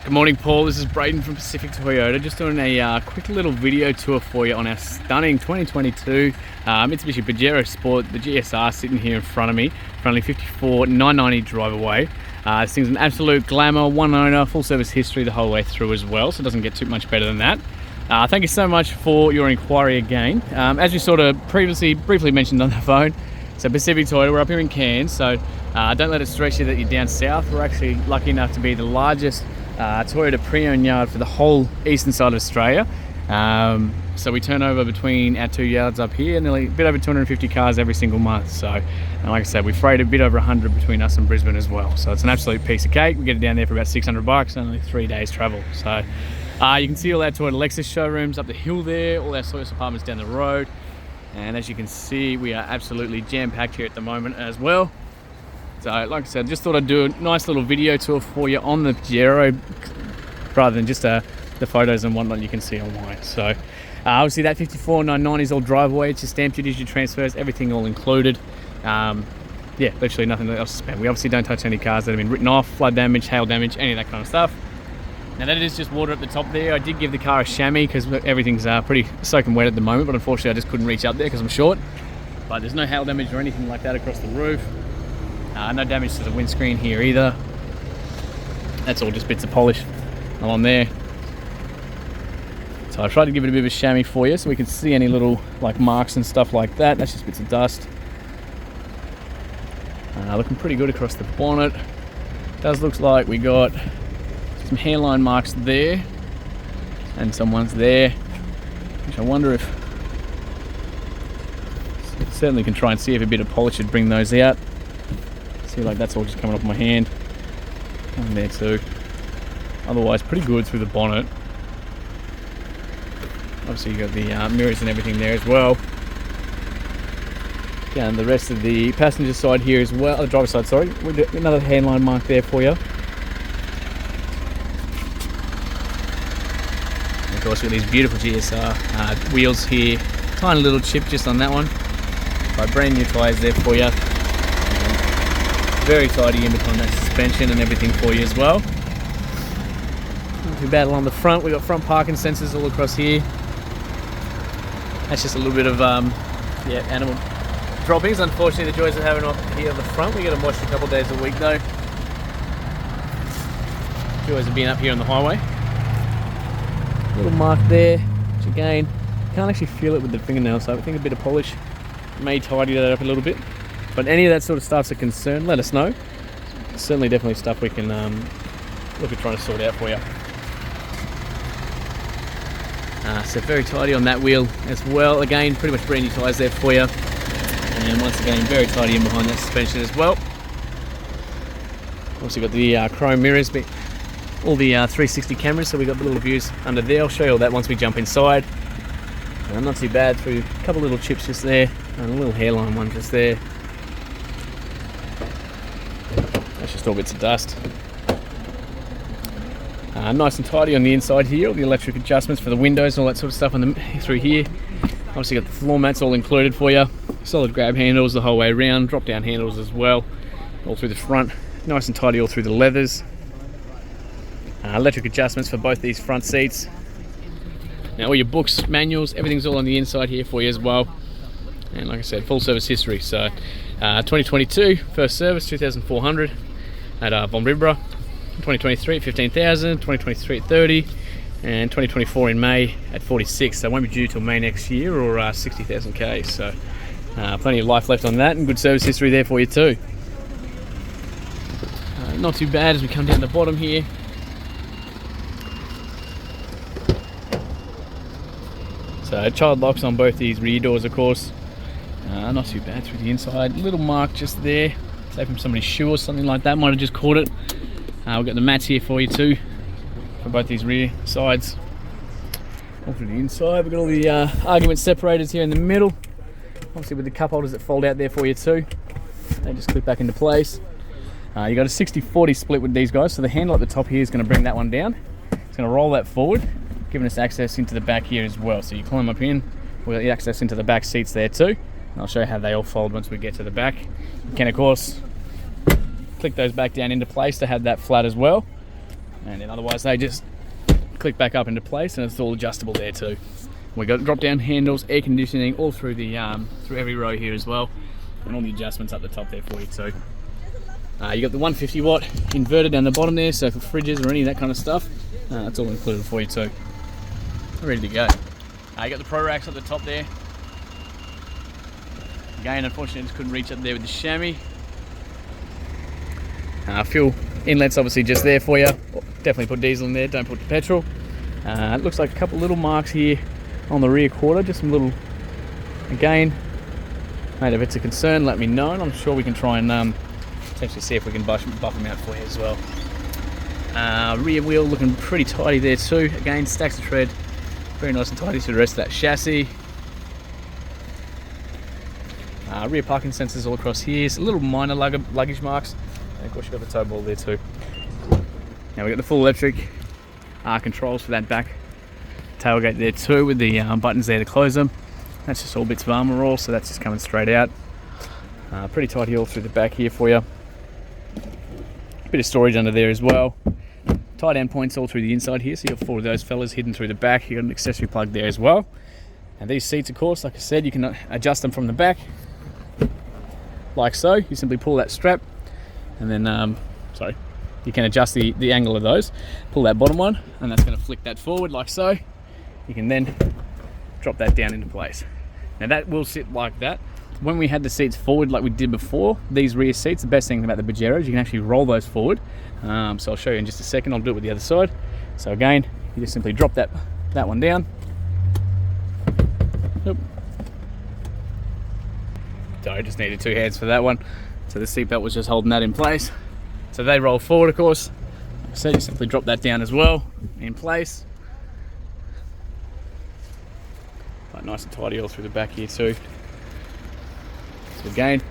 Good morning, Paul. This is Braden from Pacific Toyota. Just doing a quick little video tour for you on our stunning 2022 Mitsubishi Pajero Sport, the GSR, sitting here in front of me for only $54,990 drive away. This thing's an absolute glamour, one owner, full service history the whole way through as well, so it doesn't get too much better than that. Thank you so much for your inquiry again. As we sort of briefly mentioned on the phone, so Pacific Toyota, we're up here in Cairns, so don't let it stress you that you're down south. We're actually lucky enough to be the largest Toyota pre-owned yard for the whole eastern side of Australia. So we turn over between our two yards up here nearly a bit over 250 cars every single month. So, and like I said, we freight a bit over 100 between us and Brisbane as well. So it's an absolute piece of cake. We get it down there for about $600, only 3 days travel. So you can see all our Toyota Lexus showrooms up the hill there, all our service apartments down the road. And as you can see, we are absolutely jam-packed here at the moment as well. So like I said, just thought I'd do a nice little video tour for you on the Pajero rather than just the photos and whatnot you can see online. So obviously that $54,990 is all drive away. It's your stamp duties, your transfers, everything all included. Yeah, literally nothing else to spend. We obviously don't touch any cars that have been written off, flood damage, hail damage, any of that kind of stuff. Now that is just water at the top there. I did give the car a chamois because everything's pretty soaking wet at the moment, but unfortunately I just couldn't reach up there because I'm short. But there's no hail damage or anything like that across the roof. No damage to the windscreen here either. That's all just bits of polish along there. So I tried to give it a bit of a chamois for you so we can see any little like marks and stuff like that. That's just bits of dust. Looking pretty good across the bonnet. Does look like we got some hairline marks there and some ones there, which I wonder if certainly can try and see if a bit of polish would bring those out. See, like that's all just coming off my hand. And there too. Otherwise, pretty good through the bonnet. Obviously, you got the mirrors and everything there as well. Down the rest of the passenger side here as well. The driver's side, sorry. We've got another handline mark there for you. And of course, we've got these beautiful GSR wheels here. Tiny little chip just on that one. Got brand new tyres there for you. Very tidy in between that suspension and everything for you as well. Not too bad along the front. We've got front parking sensors all across here. That's just a little bit of animal droppings. Unfortunately, the joys of having it here at the front. We get them washed a couple of days a week though. Joys of being up here on the highway. Little mark there, which again, can't actually feel it with the fingernail, so I think a bit of polish may tidy that up a little bit. But any of that sort of stuff's a concern, let us know. Certainly definitely stuff we can look at trying to sort out for you. So very tidy on that wheel as well. Again, pretty much brand new tyres there for you. And once again, very tidy in behind that suspension as well. Also got the chrome mirrors, but all the 360 cameras, so we got the little views under there. I'll show you all that once we jump inside. Not too bad, through a couple little chips just there, and a little hairline one just there. That's just all bits of dust. Nice and tidy on the inside here, all the electric adjustments for the windows and all that sort of stuff through here. Obviously got the floor mats all included for you. Solid grab handles the whole way around, drop down handles as well, all through the front. Nice and tidy all through the leathers. Electric adjustments for both these front seats. Now all your books, manuals, everything's all on the inside here for you as well. And like I said, full service history. So 2022, first service, 2,400 at Von Ribra. 2023 at 15,000, 2023 at 30, and 2024 in May at 46. So it won't be due till May next year or 60,000 K. So plenty of life left on that and good service history there for you too. Not too bad as we come down the bottom here. So child locks on both these rear doors, of course. Not too bad through the inside. Little mark just there, say from somebody's shoe or something like that. Might have just caught it. We've got the mats here for you too, for both these rear sides. All through the inside, we've got all the argument separators here in the middle. Obviously with the cup holders that fold out there for you too. They just clip back into place. You got a 60-40 split with these guys, so the handle at the top here is going to bring that one down. It's going to roll that forward, giving us access into the back here as well. So you climb up in, we've got the access into the back seats there too. And I'll show you how they all fold once we get to the back. You can of course click those back down into place to have that flat as well. and then otherwise they just click back up into place, and it's all adjustable there too. We've got drop down handles, air conditioning all through the through every row here as well, and all the adjustments up the top there for you too. You got the 150 watt inverter down the bottom there, so for fridges or any of that kind of stuff, that's all included for you too. Ready to go. You got the Pro Racks at the top there. Again, unfortunately, I just couldn't reach up there with the chamois. Fuel inlet's obviously just there for you. Definitely put diesel in there, don't put the petrol. It looks like a couple little marks here on the rear quarter, just some little, again, mate, if it's a concern, let me know, and I'm sure we can try and potentially see if we can buff them out for you as well. Rear wheel looking pretty tidy there too. Again, stacks of tread, very nice and tidy to the rest of that chassis. Rear parking sensors all across here. Some little minor luggage marks. And of course you've got the tow ball there too. Now we've got the full electric controls for that back tailgate there too, with the buttons there to close them. That's just all bits of armour all, so that's just coming straight out. Pretty tidy all through the back here for you. Bit of storage under there as well. Tie down points all through the inside here, so you've got 4 of those fellas hidden through the back. You've got an accessory plug there as well. And these seats, of course, like I said, you can adjust them from the back, like so. You simply pull that strap, and then, you can adjust the angle of those. Pull that bottom one, and that's going to flick that forward like so. You can then drop that down into place. Now that will sit like that. When we had the seats forward like we did before, these rear seats, the best thing about the Pajero is you can actually roll those forward. So I'll show you in just a second. I'll do it with the other side. So again, you just simply drop that one down. Yep. So I just needed 2 hands for that one. So the seat belt was just holding that in place. So they roll forward, of course. Like I said, you simply drop that down as well, in place. But nice and tidy all through the back here too. So again,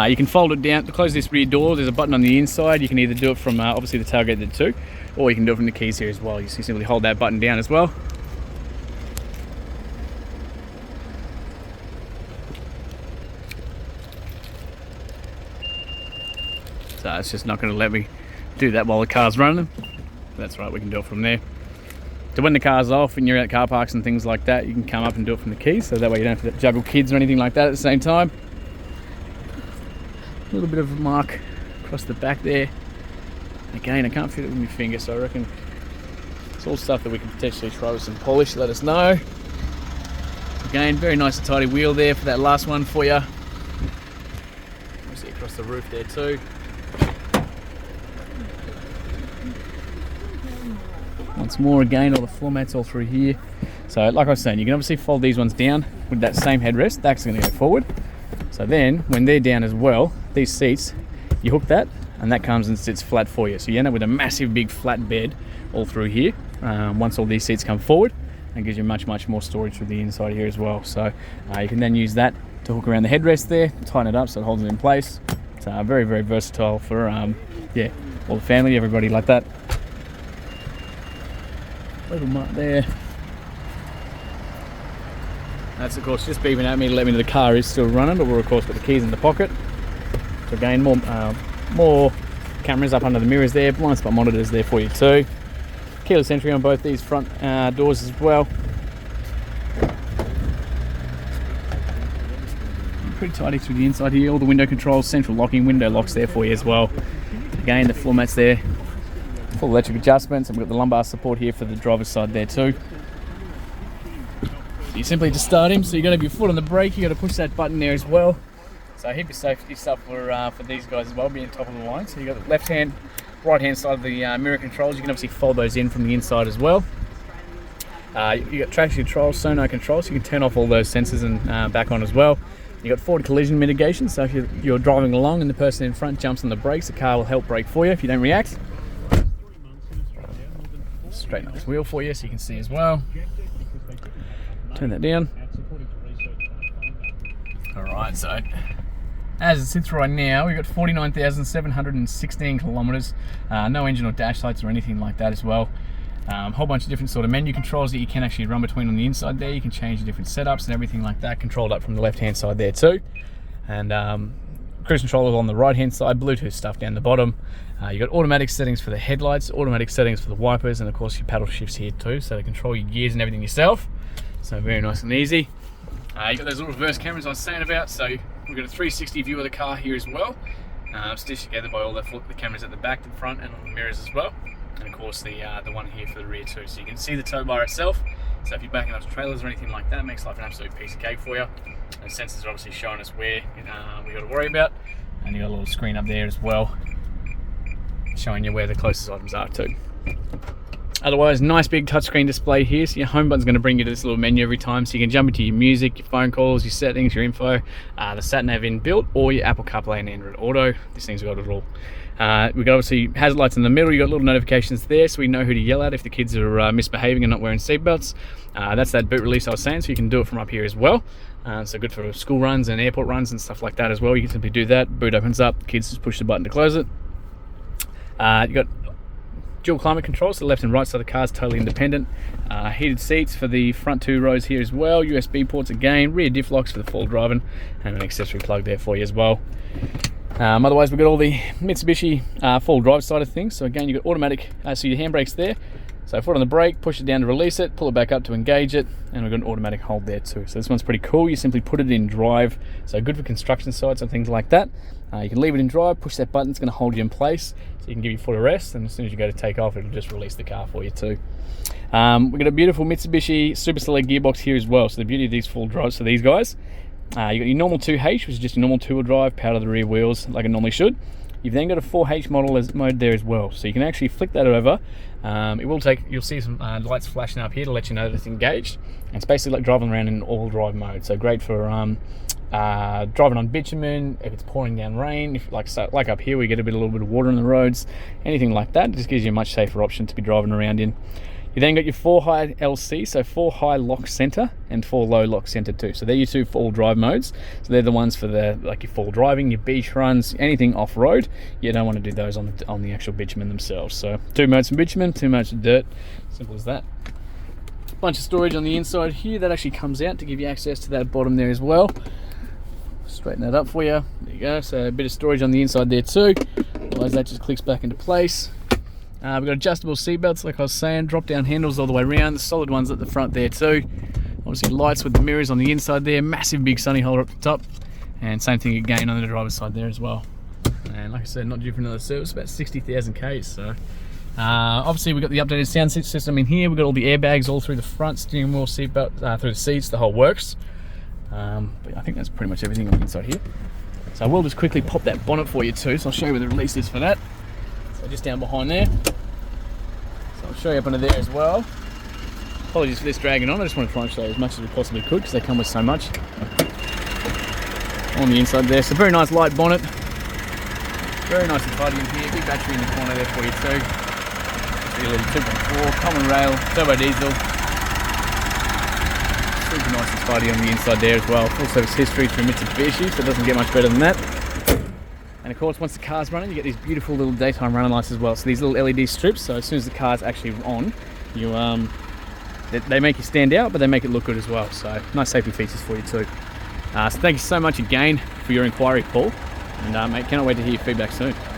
you can fold it down to close this rear door. There's a button on the inside. You can either do it from obviously the tailgate there too, or you can do it from the keys here as well. You simply hold that button down as well. So it's just not going to let me do that while the car's running. That's right, we can do it from there. So when the car's off and you're at car parks and things like that, you can come up and do it from the keys, so that way you don't have to juggle kids or anything like that at the same time. A little bit of a mark across the back there. Again, I can't fit it with my finger, so I reckon it's all stuff that we can potentially try with some polish. Let us know. Again, very nice and tidy wheel there for that last one for you. You see across the roof there too. Once more, again, all the floor mats all through here. So like I was saying, you can obviously fold these ones down with that same headrest. That's going to go forward. So then when they're down as well, these seats, you hook that and that comes and sits flat for you. So you end up with a massive big flat bed all through here once all these seats come forward, and gives you much more storage through the inside here as well. So you can then use that to hook around the headrest there, tighten it up so it holds it in place. It's very versatile for all the family, everybody like that. Little mark there. That's of course just beeping at me to let me know the car is still running, but we're of course got the keys in the pocket. So again, more cameras up under the mirrors there, blind spot monitors there for you too. Keyless entry on both these front doors as well. Pretty tidy through the inside here. All the window controls, central locking, window locks there for you as well. Again, the floor mats there. Full electric adjustments, and we've got the lumbar support here for the driver's side there too. So you simply just start him, so you're going to have your foot on the brake, you've got to push that button there as well. So heap of safety stuff for these guys as well, being top of the line. So you've got the left hand, right hand side of the mirror controls. You can obviously fold those in from the inside as well. You've got traction control, sonar control, so you can turn off all those sensors and back on as well. You've got forward collision mitigation, so if you're driving along and the person in front jumps on the brakes, the car will help brake for you if you don't react. Straighten up this wheel for you so you can see as well. Turn that down. Alright, so as it sits right now, we've got 49,716 kilometres. No engine or dash lights or anything like that as well. A whole bunch of different sort of menu controls that you can actually run between on the inside there. You can change the different setups and everything like that, controlled up from the left hand side there too. And cruise control is on the right hand side, Bluetooth stuff down the bottom. You've got automatic settings for the headlights, automatic settings for the wipers, and of course your paddle shifts here too, so to control your gears and everything yourself. So very nice and easy. You've got those little reverse cameras I was saying about, so we've got a 360 view of the car here as well. Stitched together by all the cameras at the back, the front, and on the mirrors as well. And of course the one here for the rear too, so you can see the tow bar itself. So if you're backing up to trailers or anything like that, it makes life an absolute piece of cake for you. And sensors are obviously showing us where we got to worry about, and you got a little screen up there as well, showing you where the closest items are too. Otherwise, nice big touchscreen display here. So your home button's going to bring you to this little menu every time, so you can jump into your music, your phone calls, your settings, your info, the sat nav inbuilt, or your Apple CarPlay and Android Auto. This thing's got it all. We've got obviously hazard lights in the middle. You've got little notifications there, so we know who to yell at if the kids are misbehaving and not wearing seatbelts. That's that boot release I was saying, so you can do it from up here as well. So good for school runs and airport runs and stuff like that as well. You can simply do that. Boot opens up, the kids just push the button to close it. You've got dual climate control, so the left and right side of the car is totally independent. Heated seats for the front 2 rows here as well. USB ports again, rear diff locks for the full driving, and an accessory plug there for you as well. Otherwise, we've got all the Mitsubishi full drive side of things. So again, you've got automatic, so your handbrake's there. So foot on the brake, push it down to release it, pull it back up to engage it, and we've got an automatic hold there too. So this one's pretty cool. You simply put it in drive, so good for construction sites and things like that. You can leave it in drive, push that button, it's going to hold you in place, so you can give your foot a rest, and as soon as you go to take off, it'll just release the car for you too. We've got a beautiful Mitsubishi Super Select gearbox here as well. So the beauty of these full drives for these guys, you've got your normal 2H, which is just a normal 2-wheel drive, power to the rear wheels like it normally should. You've then got a 4H mode there as well, so you can actually flick that over. It will take, you'll see some lights flashing up here to let you know that it's engaged. And it's basically like driving around in all drive mode, so great for driving on bitumen, if it's pouring down rain, if like up here we get a little bit of water on the roads, anything like that. It just gives you a much safer option to be driving around in. You then got your 4 high LC, so 4 high lock center and 4 low lock center too. So they're your 2 full drive modes. So they're the ones for the like your full driving, your beach runs, anything off road. You don't want to do those on the actual bitumen themselves. So 2 modes for bitumen, 2 modes for dirt. Simple as that. Bunch of storage on the inside here that actually comes out to give you access to that bottom there as well. Straighten that up for you. There you go. So a bit of storage on the inside there too. Otherwise that just clicks back into place. We've got adjustable seat belts, like I was saying, drop down handles all the way around, the solid ones at the front there too. Obviously lights with the mirrors on the inside there, massive big sunny holder up the top, and same thing again on the driver's side there as well. And like I said, not due for another service, about 60,000 Ks. So obviously we've got the updated sound system in here. We've got all the airbags all through the front, steering wheel, seat belt, through the seats, the whole works. But I think that's pretty much everything on the inside here. So I will just quickly pop that bonnet for you too, so I'll show you where the release is for that. So just down behind there. So I'll show you up under there as well. Apologies for this dragging on, I just want to try and show you as much as we possibly could because they come with so much. On the inside there, so very nice light bonnet. Very nice and tidy in here, big battery in the corner there for you too. Just a little 2.4, common rail, turbo diesel. Super nice and tidy on the inside there as well. Full service history through Mitsubishi, so it doesn't get much better than that. And of course, once the car's running, you get these beautiful little daytime running lights as well. So these little LED strips, so as soon as the car's actually on, you they make you stand out, but they make it look good as well. So nice safety features for you too. So thank you so much again for your inquiry, Paul. And mate, cannot wait to hear your feedback soon.